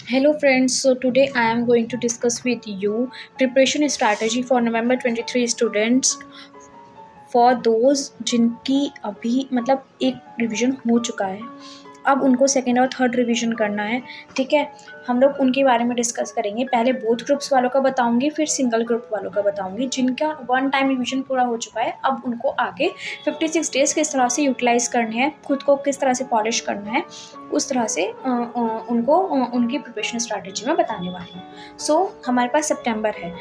Hello friends, so today I am going to discuss with you preparation strategy for November 23 students for those जिनकी अभी मतलब एक revision हो चुका है, अब उनको सेकेंड और थर्ड रिवीजन करना है। ठीक है, हम लोग उनके बारे में डिस्कस करेंगे। पहले बोथ ग्रुप्स वालों का बताऊंगी, फिर सिंगल ग्रुप वालों का बताऊंगी। जिनका वन टाइम रिवीजन पूरा हो चुका है, अब उनको आगे 56 डेज़ किस तरह से यूटिलाइज़ करने हैं, खुद को किस तरह से पॉलिश करना है, उस तरह से उनको उनकी प्रिपरेशन स्ट्रैटेजी में बताने वाली हूँ। सो हमारे पास सितंबर है,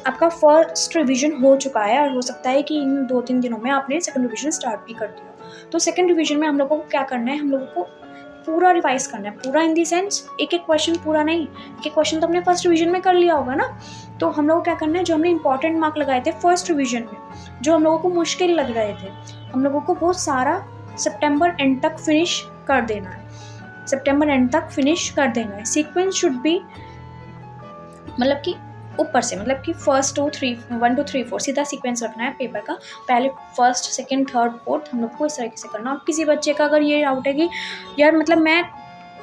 आपका फर्स्ट रिवीजन हो चुका है और हो सकता है कि इन 2-3 दिनों में आपने सेकंड रिवीजन स्टार्ट भी कर दिया। तो सेकंड रिवीजन में हम लोगों को क्या करना है, हम लोगों को पूरा रिवाइज करना है। पूरा इन दी सेंस एक एक क्वेश्चन पूरा नहीं, एक एक क्वेश्चन तो हमने फर्स्ट रिवीजन में कर लिया होगा ना। तो हम लोगों को क्या करना है, जो हमने इंपॉर्टेंट मार्क लगाए थे फर्स्ट रिवीजन में, जो हम लोगों को मुश्किल लग रहे थे, हम लोगों को वो सारा सितंबर एंड तक फिनिश कर देना है। सितंबर एंड तक फिनिश कर देना है। सीक्वेंस शुड बी मतलब कि ऊपर से, मतलब कि 1 2 3 4 सीधा सीक्वेंस रखना है पेपर का। पहले फर्स्ट सेकंड थर्ड फोर्थ हम लोग को इस तरीके से करना। और किसी बच्चे का अगर ये डाउट है कि यार मतलब मैं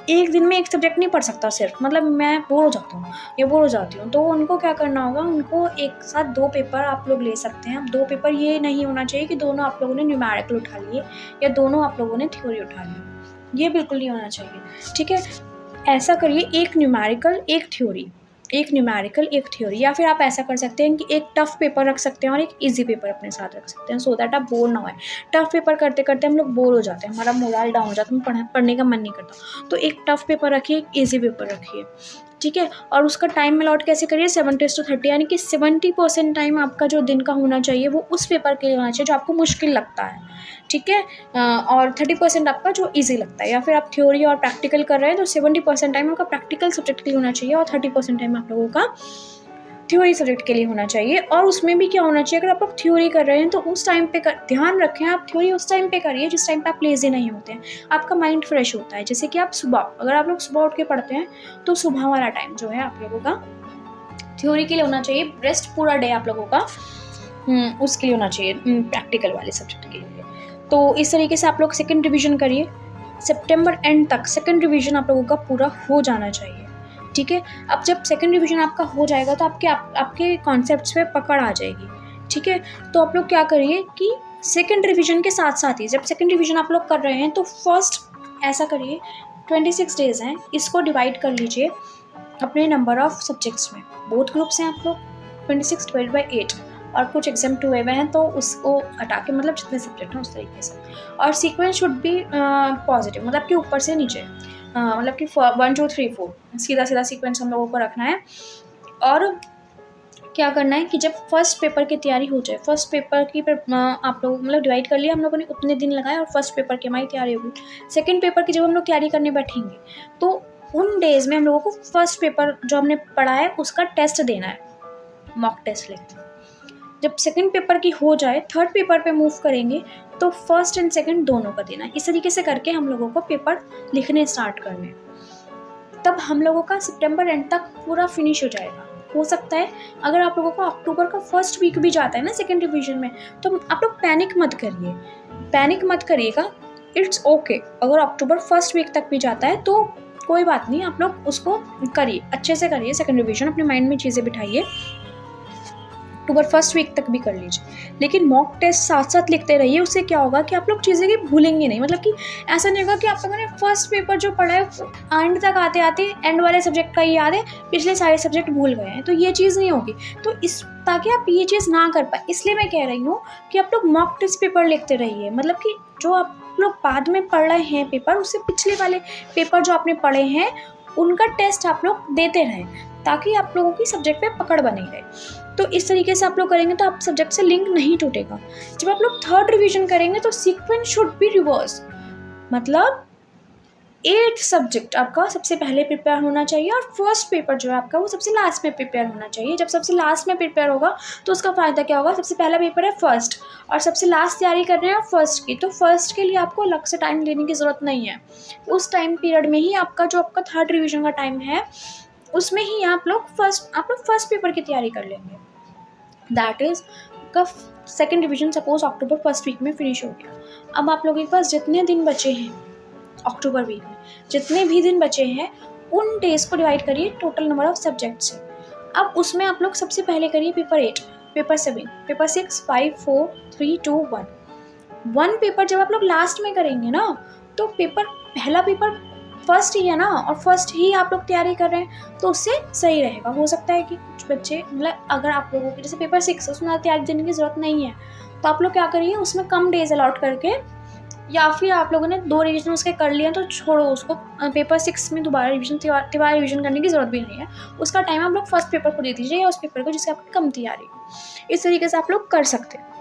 एक दिन में एक सब्जेक्ट नहीं पढ़ सकता सिर्फ, मतलब मैं बोर हो जाता हूँ या बोर हो जाती हूँ, तो उनको क्या करना होगा, उनको एक साथ 2 पेपर आप लोग ले सकते हैं। 2 पेपर ये नहीं होना चाहिए कि दोनों आप लोगों ने न्यूमेरिकल उठा लिए या दोनों आप लोगों ने थ्योरी उठा ली, ये बिल्कुल नहीं होना चाहिए। ठीक है, ऐसा करिए, एक न्यूमेरिकल एक थ्योरी, एक न्यूमेरिकल एक थ्योरी। या फिर आप ऐसा कर सकते हैं कि एक टफ पेपर रख सकते हैं और एक इजी पेपर अपने साथ रख सकते हैं, सो दैट आप बोर ना होए। टफ पेपर करते करते हम लोग बोर हो जाते हैं, हमारा मोरल डाउन हो जाता है, पढ़ने का मन नहीं करता। तो एक टफ पेपर रखिए, एक ईजी पेपर रखिए। ठीक है, और उसका टाइम अलॉट कैसे करिए, 70:30, यानी कि 70% टाइम आपका जो दिन का होना चाहिए वो उस पेपर के लिए होना चाहिए जो आपको मुश्किल लगता है। ठीक है, और 30% आपका जो इजी लगता है। या फिर आप थ्योरी और प्रैक्टिकल कर रहे हैं तो 70% टाइम आपका प्रैक्टिकल सब्जेक्ट के लिए होना चाहिए और 30% टाइम आप लोगों का थ्योरी सब्जेक्ट के लिए होना चाहिए। और उसमें भी क्या होना चाहिए, अगर आप लोग थ्योरी कर रहे हैं तो उस टाइम पे ध्यान रखें, आप थ्योरी उस टाइम पे करिए जिस टाइम पे आप लेजी नहीं होते हैं, आपका माइंड फ्रेश होता है। जैसे कि आप सुबह, अगर आप लोग सुबह उठ के पढ़ते हैं तो सुबह वाला टाइम जो है आप लोगों का थ्योरी के लिए होना चाहिए। रेस्ट पूरा डे आप लोगों का उसके लिए होना चाहिए, प्रैक्टिकल वाले सब्जेक्ट के लिए। तो इस तरीके से आप लोग सेकंड रिवीजन करिए। सितंबर एंड तक सेकंड रिवीजन आप लोगों का पूरा हो जाना चाहिए। ठीक है, अब जब सेकंड रिवीजन आपका हो जाएगा तो आपके कॉन्सेप्ट्स पे पकड़ आ जाएगी। ठीक है, तो आप लोग क्या करिए कि सेकंड रिवीजन के साथ साथ ही, जब सेकंड रिवीजन आप लोग कर रहे हैं तो फर्स्ट ऐसा करिए, 26 डेज हैं, इसको डिवाइड कर लीजिए अपने नंबर ऑफ सब्जेक्ट्स में। बोथ ग्रुप्स हैं आप लोग, 26 डिवाइड बाई 8, और कुछ एग्जाम 2 हुए हैं तो उसको हटा के, मतलब जितने सब्जेक्ट हैं उस तरीके से। और सीक्वेंस शुड बी पॉजिटिव, मतलब कि ऊपर से नीचे, मतलब कि 1 2 3 4 सीधा सीधा सीक्वेंस हम लोगों को रखना है। और क्या करना है कि जब फर्स्ट पेपर की तैयारी हो जाए, फर्स्ट पेपर की आप लोग मतलब डिवाइड कर लिया हम लोगों ने, उतने दिन लगाए और फर्स्ट पेपर की हमारी तैयारी होगी। सेकेंड पेपर की जब हम लोग तैयारी करने बैठेंगे तो उन डेज में हम लोगों को फर्स्ट पेपर जो हमने पढ़ा है उसका टेस्ट देना है, मॉक टेस्ट लेते हैं। जब सेकंड पेपर की हो जाए, थर्ड पेपर पे मूव करेंगे तो फर्स्ट एंड सेकंड दोनों का देना है। इस तरीके से करके हम लोगों को पेपर लिखने स्टार्ट करने, तब हम लोगों का सितंबर एंड तक पूरा फिनिश हो जाएगा। हो सकता है अगर आप लोगों को अक्टूबर का फर्स्ट वीक भी जाता है ना सेकंड रिवीजन में, तो आप लोग पैनिक मत करिएगा, इट्स ओके। अगर अक्टूबर फर्स्ट वीक तक भी जाता है तो कोई बात नहीं, आप लोग उसको करिए, अच्छे से करिए सेकंड रिवीजन, अपने माइंड में चीज़ें बिठाइए, अक्टूबर फर्स्ट वीक तक भी कर लीजिए। लेकिन मॉक टेस्ट साथ साथ लिखते रहिए, उससे क्या होगा कि आप लोग चीज़ें की भूलेंगे नहीं। मतलब कि ऐसा नहीं होगा कि आप लोगों ने फर्स्ट पेपर जो पढ़ा है एंड तक आते आते एंड वाले सब्जेक्ट का ही याद है, पिछले सारे सब्जेक्ट भूल गए हैं, तो ये चीज़ नहीं होगी। तो इस ताकि आप ये चीज़ ना कर पाए, इसलिए मैं कह रही हूँ कि आप लोग मॉक टेस्ट पेपर लिखते रहिए। मतलब कि जो आप लोग बाद में पढ़ रहे हैं पेपर, उससे पिछले वाले पेपर जो आपने पढ़े हैं उनका टेस्ट आप लोग देते रहें, ताकि आप लोगों की सब्जेक्ट पे पकड़ बनी रहे। तो इस तरीके से आप लोग करेंगे तो आप सब्जेक्ट से लिंक नहीं टूटेगा। जब आप लोग थर्ड रिवीजन करेंगे तो सीक्वेंस शुड बी रिवर्स, मतलब 8 सब्जेक्ट आपका सबसे पहले प्रिपेयर होना चाहिए और फर्स्ट पेपर जो है आपका वो सबसे लास्ट में प्रिपेयर होना चाहिए। जब सबसे लास्ट में प्रिपेयर होगा तो उसका फ़ायदा क्या होगा, सबसे पहला पेपर है फर्स्ट और सबसे लास्ट तैयारी कर रहे हैं फर्स्ट की, तो फर्स्ट के लिए आपको अलग से टाइम लेने की ज़रूरत नहीं है। उस टाइम पीरियड में ही आपका थर्ड रिवीजन का टाइम है, उसमें ही आप लोग फर्स्ट पेपर की तैयारी कर लेंगे। दैट इज़ का second revision suppose October first week में फिनिश हो गया। अब आप लोगों के पास जितने दिन बचे हैं अक्टूबर वीक में, जितने भी दिन बचे हैं उन डेज़ को डिवाइड करिए टोटल नंबर ऑफ सब्जेक्ट से। अब उसमें आप लोग सबसे पहले करिए पेपर 8, पेपर 7, पेपर 6, 5, 4, 3, 2, 1। 1 पेपर जब आप लोग लास्ट में करेंगे ना, तो पहला पेपर फर्स्ट ही है ना, और फर्स्ट ही आप लोग तैयारी कर रहे हैं, तो उससे सही रहेगा। हो सकता है कि कुछ बच्चे मतलब अगर आप लोगों को जैसे पेपर 6 उसमें तैयारी देने की ज़रूरत नहीं है, तो आप लोग क्या करिए उसमें कम डेज अलॉट करके, या फिर आप लोगों ने 2 रिवीजन उसके कर लिए तो छोड़ो उसको, पेपर 6 में दोबारा रिवीजन करने की ज़रूरत भी नहीं है। उसका टाइम आप लोग फर्स्ट पेपर को दे दीजिए या उस पेपर को जिससे आपकी कम तैयारी हो। इस तरीके से आप लोग कर सकते हैं।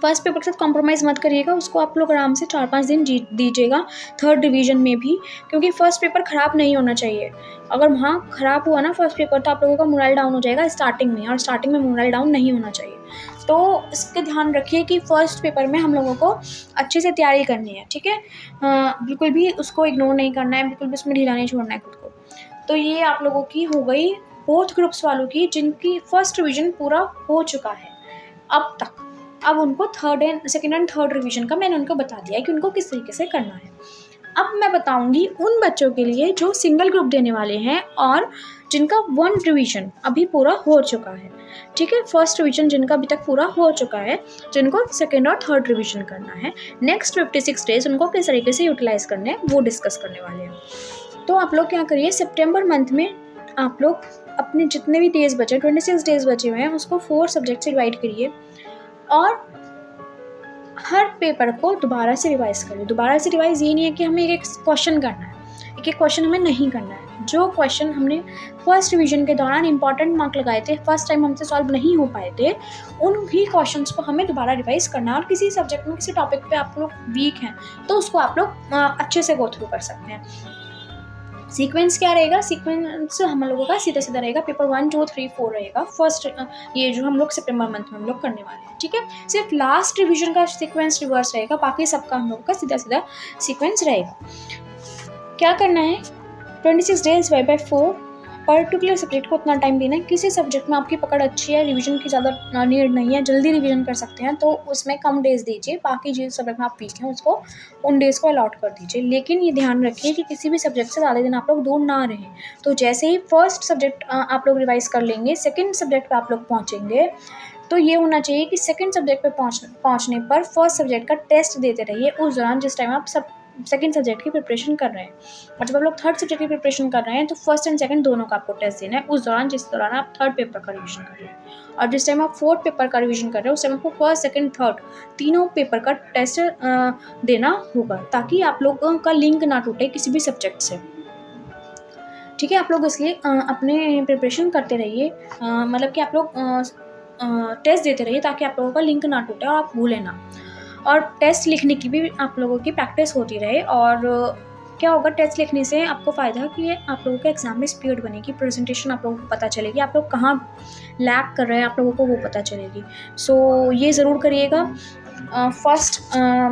फर्स्ट पेपर के साथ कॉम्प्रोमाइज़ मत करिएगा, उसको आप लोग आराम से 4-5 दिन दीजिएगा थर्ड रिवीजन में भी, क्योंकि फर्स्ट पेपर ख़राब नहीं होना चाहिए। अगर वहाँ ख़राब हुआ ना फर्स्ट पेपर, तो आप लोगों का मोरल डाउन हो जाएगा स्टार्टिंग में, और स्टार्टिंग में मोरल डाउन नहीं होना चाहिए। तो इसके ध्यान रखिए कि फर्स्ट पेपर में हम लोगों को अच्छे से तैयारी करनी है, ठीक है। बिल्कुल भी उसको इग्नोर नहीं करना है, बिल्कुल भी उसमें ढीला नहीं छोड़ना है खुद को। तो ये आप लोगों की हो गई बोथ ग्रुप्स वालों की जिनकी फर्स्ट रिवीजन पूरा हो चुका है अब तक। अब उनको सेकेंड एंड थर्ड रिवीजन का मैंने उनको बता दिया है कि उनको किस तरीके से करना है। अब मैं बताऊंगी उन बच्चों के लिए जो सिंगल ग्रुप देने वाले हैं और जिनका 1 रिवीजन अभी पूरा हो चुका है, ठीक है। फर्स्ट रिवीजन जिनका अभी तक पूरा हो चुका है, जिनको सेकेंड और थर्ड रिवीजन करना है, नेक्स्ट 56 डेज उनको किस तरीके से यूटिलाइज करने हैं वो डिस्कस करने वाले हैं। तो आप लोग क्या करिए, सितंबर मंथ में आप लोग अपने जितने भी डेज बचे 26 डेज बचे हुए हैं उसको 4 सब्जेक्ट से डिवाइड करिए और हर पेपर को दोबारा से रिवाइज करिए। दोबारा से रिवाइज ये नहीं है कि हमें एक क्वेश्चन करना है, एक क्वेश्चन हमें नहीं करना है। जो क्वेश्चन हमने फर्स्ट रिवीजन के दौरान इंपॉर्टेंट मार्क लगाए थे, फर्स्ट टाइम हमसे सॉल्व नहीं हो पाए थे, उन भी क्वेश्चंस को हमें दोबारा रिवाइज करना है। और किसी सब्जेक्ट में किसी टॉपिक पे आप लोग वीक हैं तो उसको आप लोग अच्छे से गो थ्रू कर सकते हैं। सीक्वेंस क्या रहेगा, सीक्वेंस हम लोगों का सीधा सीधा रहेगा, पेपर 1, 2, 3, 4 रहेगा फर्स्ट, ये जो हम लोग सितंबर मंथ में हम लोग करने वाले हैं, ठीक है। सिर्फ लास्ट रिवीजन का सीक्वेंस रिवर्स रहेगा, बाकी सबका हम लोगों का सीधा सीधा सीक्वेंस रहेगा। क्या करना है, 26 डेज बाय 4 पर्टिकुलर सब्जेक्ट को उतना टाइम देना है। किसी सब्जेक्ट में आपकी पकड़ अच्छी है, रिवीजन की ज़्यादा नीड नहीं है, जल्दी रिवीजन कर सकते हैं, तो उसमें कम डेज दीजिए। बाकी जिस सब्जेक्ट में आप वीक हैं उसको उन डेज़ को अलॉट कर दीजिए। लेकिन ये ध्यान रखिए कि किसी भी सब्जेक्ट से ज़्यादा दिन आप लोग दूर ना रहें। तो जैसे ही फर्स्ट सब्जेक्ट आप लोग रिवाइज़ कर लेंगे, सेकेंड सब्जेक्ट पर आप लोग पहुँचेंगे, तो ये होना चाहिए कि सेकेंड सब्जेक्ट पे पहुँचने पर फर्स्ट सब्जेक्ट का टेस्ट देते रहिए उस दौरान जिस टाइम आप सेकेंड सब्जेक्ट की प्रिपरेशन कर रहे हैं। और जब आप लोग थर्ड सब्जेक्ट की प्रिपरेशन कर रहे हैं तो फर्स्ट एंड सेकंड दोनों का आपको टेस्ट देना है उस दौरान जिस दौरान आप थर्ड पेपर का रिवीजन कर रहे हैं। और जिस टाइम आप फोर्थ पेपर का रिवीजन कर रहे हैं उस टाइम आपको फर्स्ट सेकंड थर्ड तीनों पेपर का टेस्ट देना होगा, ताकि आप लोगों का लिंक ना टूटे किसी भी सब्जेक्ट से, ठीक है। आप लोग इसलिए अपने प्रिपरेशन करते रहिए, मतलब कि आप लोग टेस्ट देते रहिए ताकि आप लोगों का लिंक ना टूटे और आप भूलें ना। और टेस्ट लिखने की भी आप लोगों की प्रैक्टिस होती रहे। और क्या होगा, टेस्ट लिखने से आपको फ़ायदा कि आप लोगों के एग्ज़ाम में स्पीड बनेगी, प्रेजेंटेशन आप लोगों को पता चलेगी, आप लोग कहाँ लैग कर रहे हैं आप लोगों को वो पता चलेगी। सो ये ज़रूर करिएगा। फर्स्ट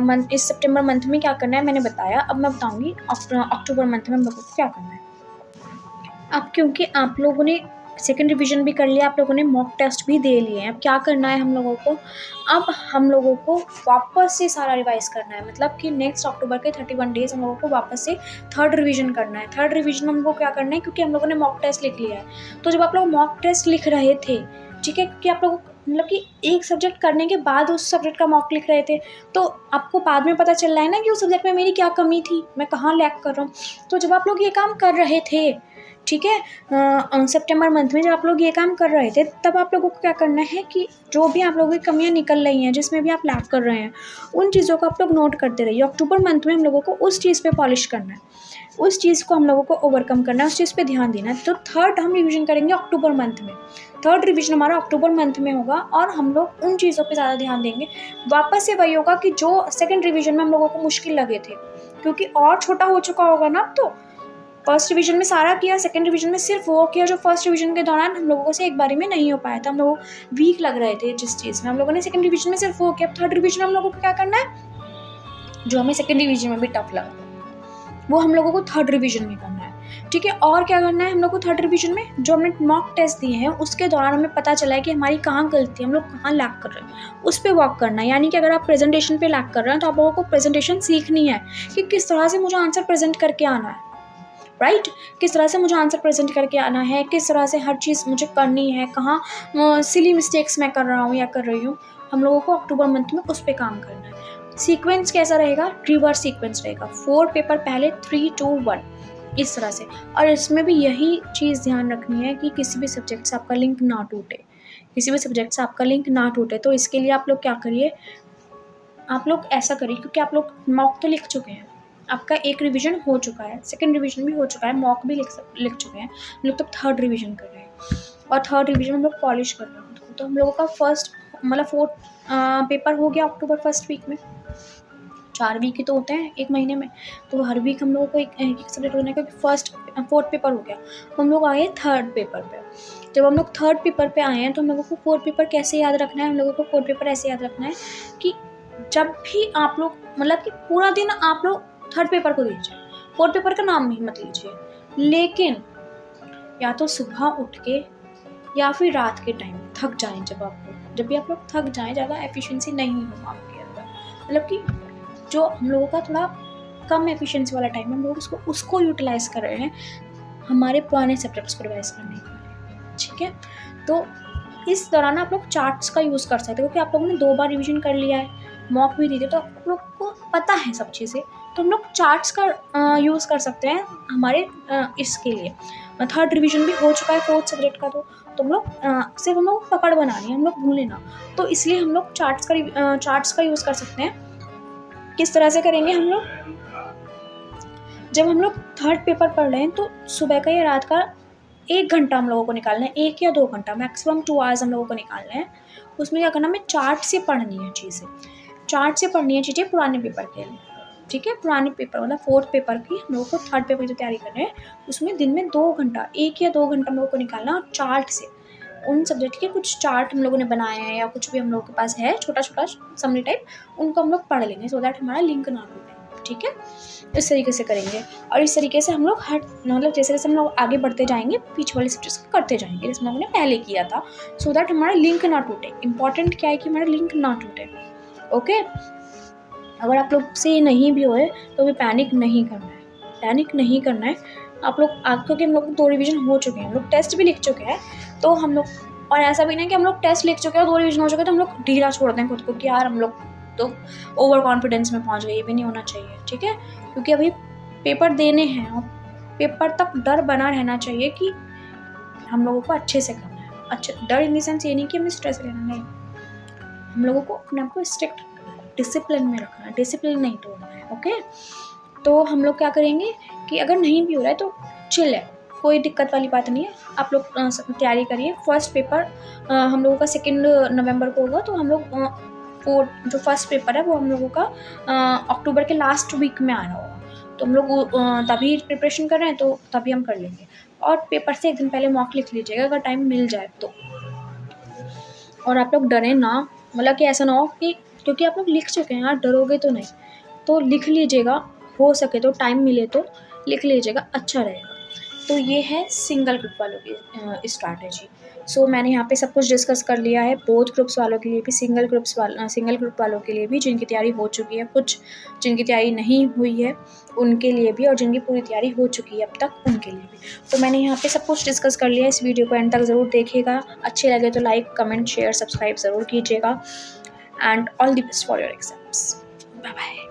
मंथ इस सितंबर मंथ में क्या करना है मैंने बताया। अब मैं बताऊँगी अक्टूबर मंथ में हम लोगों को क्या करना है। अब क्योंकि आप लोगों ने सेकेंड रिवीजन भी कर लिया, आप लोगों ने मॉक टेस्ट भी दे लिए हैं, अब क्या करना है हम लोगों को, अब हम लोगों को वापस से सारा रिवाइज करना है। मतलब कि नेक्स्ट अक्टूबर के 31 डेज हम लोगों को वापस से थर्ड रिवीजन करना है। थर्ड रिवीजन में हमको क्या करना है, क्योंकि हम लोगों ने मॉक टेस्ट लिख लिया है, तो जब आप लोग मॉक टेस्ट लिख रहे थे, ठीक है, क्योंकि आप लोग मतलब कि एक सब्जेक्ट करने के बाद उस सब्जेक्ट का मॉक लिख रहे थे, तो आपको बाद में पता चल रहा है ना कि उस सब्जेक्ट में मेरी क्या कमी थी, मैं कहाँ लैग कर रहा हूँ। तो जब आप लोग ये काम कर रहे थे, ठीक है, सितंबर मंथ में जब आप लोग ये काम कर रहे थे, तब आप लोगों को क्या करना है कि जो भी आप लोगों की कमियां निकल रही हैं, जिसमें भी आप लैग कर रहे हैं, उन चीज़ों को आप लोग नोट करते रहिए। अक्टूबर मंथ में हम लोगों को उस चीज़ पे पॉलिश करना है, उस चीज़ को हम लोगों को ओवरकम करना है, उस चीज़ पे ध्यान देना है। तो थर्ड हम रिवीजन करेंगे अक्टूबर मंथ में, थर्ड रिवीजन हमारा अक्टूबर मंथ में होगा और हम लोग उन चीज़ों पे ज़्यादा ध्यान देंगे। वापस से वही होगा कि जो सेकेंड रिवीजन में हम लोगों को मुश्किल लगे थे, क्योंकि और छोटा हो चुका होगा ना अब, तो फर्स्ट रिवीजन में सारा किया, सेकंड रिवीजन में सिर्फ वो किया जो फर्स्ट रिवीजन के दौरान हम लोगों से एक बारी में नहीं हो पाया था, हम लोग वीक लग रहे थे जिस चीज़ में, हम लोगों ने सेकंड रिवीजन में सिर्फ वो किया। थर्ड रिवीजन में हम लोगों को क्या करना है, जो हमें सेकंड रिवीजन में भी टफ लगा वो हम लोगों को थर्ड रिवीजन में करना है, ठीक है। और क्या करना है हम लोग को थर्ड रिवीजन में, जो हमने मॉक टेस्ट दिए हैं उसके दौरान हमें पता चला है कि हमारी कहाँ गलती है, हम लोग कहाँ लैग कर रहे हैं, उस पर वर्क करना है। यानी कि अगर आप प्रेजेंटेशन पे लैग कर रहे हैं तो आप लोगों को प्रेजेंटेशन सीखनी है कि किस तरह से मुझे आंसर प्रेजेंट करके आना है, राइट। किस तरह से मुझे आंसर प्रेजेंट करके आना है, किस तरह से हर चीज़ मुझे करनी है, कहाँ सिली मिस्टेक्स मैं कर रहा हूँ या कर रही हूँ, हम लोगों को अक्टूबर मंथ में उस पर काम करना है। सीक्वेंस कैसा रहेगा, रिवर्स सीक्वेंस रहेगा, 4 पेपर पहले 3 2 1 इस तरह से। और इसमें भी यही चीज़ ध्यान रखनी है कि किसी भी सब्जेक्ट से आपका लिंक ना टूटे, किसी भी सब्जेक्ट से आपका लिंक ना टूटे। तो इसके लिए आप लोग क्या करिए, आप लोग ऐसा करिए, क्योंकि आप लोग मॉक तो लिख चुके हैं, आपका एक रिवीजन हो चुका है, सेकंड रिवीजन भी हो चुका है, मॉक भी लिख चुके हैं, हम लोग तो थर्ड रिवीजन कर रहे हैं और थर्ड रिवीजन हम लोग पॉलिश कर रहे हैं। तो हम लोगों का फर्स्ट मतलब 4 पेपर हो गया अक्टूबर फर्स्ट वीक में। 4 वीक ही तो होते हैं एक महीने में, तो हर वीक हम लोगों को एक सब्जेक्ट होना है, क्योंकि फोर्थ पेपर हो गया, तो हम लोग आए थर्ड पेपर पे। जब हम लोग थर्ड पेपर पे आए हैं तो हम लोगों को फोर्थ पेपर कैसे याद रखना है, हम लोगों को फोर्थ पेपर ऐसे याद रखना है कि जब भी आप लोग मतलब कि पूरा दिन आप लोग थर्ड पेपर को दीजिए, फोर्थ पेपर का नाम ही मत लीजिए, लेकिन या तो सुबह उठ के या फिर रात के टाइम थक जाएं, जब भी आप लोग थक जाएं, ज़्यादा एफिशिएंसी नहीं हो आपके अंदर, मतलब कि जो हम लोगों का थोड़ा कम एफिशिएंसी वाला टाइम है, हम लोग उसको यूटिलाइज कर रहे हैं हमारे पुराने सब्जेक्ट्स को रिवाइज करने के लिए, ठीक है। तो इस दौरान आप लोग चार्ट्स का यूज़ कर सकते हो, क्योंकि आप लोगों ने 2 बार रिवीजन कर लिया है, मॉक भी दी थी, तो आप लोग को पता है सब चीज़ें, तो हम लोग चार्ट्स का यूज़ कर सकते हैं हमारे इसके लिए। थर्ड रिवीजन भी हो चुका है फोर्थ सब्जेक्ट का, तो हम लोग सिर्फ हम लोग पकड़ बनानी है, हम लोग भूलें ना, तो इसलिए हम लोग चार्ट्स का यूज़ कर सकते हैं। किस तरह से करेंगे हम लोग, जब हम लोग थर्ड पेपर पढ़ रहे हैं तो सुबह का या रात का 1 घंटा हम लोगों को निकालना है, 1 या 2 घंटा, मैक्सिमम 2 आवर्स हम लोगों को निकालना है। उसमें क्या करना, हमें चार्ट से पढ़नी है चीज़ें, चार्ट से पढ़नी है चीज़ें पुराने पेपर के लिए, ठीक है। पुराने पेपर मतलब फोर्थ पेपर की हम लोगों को थर्ड पेपर की जो तैयारी कर रहे हैं उसमें दिन में 2 घंटा, 1 या 2 घंटा हम लोगों को निकालना, और चार्ट से उन सब्जेक्ट के कुछ चार्ट हम लोगों ने बनाए हैं या कुछ भी हम लोगों के पास है छोटा छोटा समरी टाइप, उनको हम लोग पढ़ लेंगे, सो दैट हमारा लिंक ना टूटे, ठीक है। इस तरीके से करेंगे, और इस तरीके से हम लोग हर मतलब जैसे जैसे हम लोग आगे बढ़ते जाएंगे पीछे वाले सब्जेक्ट्स को करते जाएंगे, जैसे हमने पहले किया था, सो दैट हमारा लिंक ना टूटे। इंपॉर्टेंट क्या है कि हमारा लिंक ना टूटे, ओके। अगर आप लोग से नहीं भी होए तो भी पैनिक नहीं करना है, पैनिक नहीं करना है आप लोग, क्योंकि हम लोग 2 रिवीजन हो चुके हैं, हम लोग टेस्ट भी लिख चुके हैं, तो हम लोग, और ऐसा भी नहीं कि हम लोग टेस्ट लिख चुके हैं और 2 रिवीजन हो चुके हैं तो हम लोग ढीला छोड़ दें खुद को कि यार हम लोग तो ओवर कॉन्फिडेंस में पहुंच गए, ये भी नहीं होना चाहिए, ठीक है। क्योंकि अभी पेपर देने हैं और पेपर तक डर बना रहना चाहिए कि हम लोगों को अच्छे से करना है, अच्छा डर इन द सेंस ये नहीं कि हमें स्ट्रेस लेना, नहीं, हम लोगों को अपने आप को स्ट्रिक्ट डिसिप्लिन में रखना है, डिसिप्लिन नहीं तोड़ना है, ओके। तो हम लोग क्या करेंगे कि अगर नहीं भी हो रहा है तो चिल है, कोई दिक्कत वाली बात नहीं है, आप लोग तैयारी करिए। फर्स्ट पेपर हम लोगों का 2 नवंबर को होगा, तो हम लोग जो फर्स्ट पेपर है वो हम लोगों का अक्टूबर के लास्ट वीक में आ रहा होगा, तो हम लोग तभी प्रिपरेशन कर रहे हैं, तो तभी हम कर लेंगे। और पेपर से 1 दिन पहले मॉक लिख लीजिएगा अगर टाइम मिल जाए तो, और आप लोग डरें ना, मतलब कि ऐसा ना हो कि क्योंकि आप लोग लिख चुके हैं यार, डरोगे तो नहीं, तो लिख लीजिएगा, हो सके तो टाइम मिले तो लिख लीजिएगा, अच्छा रहेगा। तो ये है सिंगल ग्रुप वालों की स्ट्रैटेजी। सो मैंने यहाँ पे सब कुछ डिस्कस कर लिया है, बोथ ग्रुप्स वालों के लिए भी, सिंगल ग्रुप वालों के लिए भी, जिनकी तैयारी हो चुकी है, कुछ जिनकी तैयारी नहीं हुई है उनके लिए भी, और जिनकी पूरी तैयारी हो चुकी है अब तक उनके लिए भी। तो मैंने यहाँ पे सब कुछ डिस्कस कर लिया है। इस वीडियो को एंड तक ज़रूर देखिएगा, अच्छे लगे तो लाइक कमेंट शेयर सब्सक्राइब ज़रूर कीजिएगा, and all the best for your exams. Bye bye.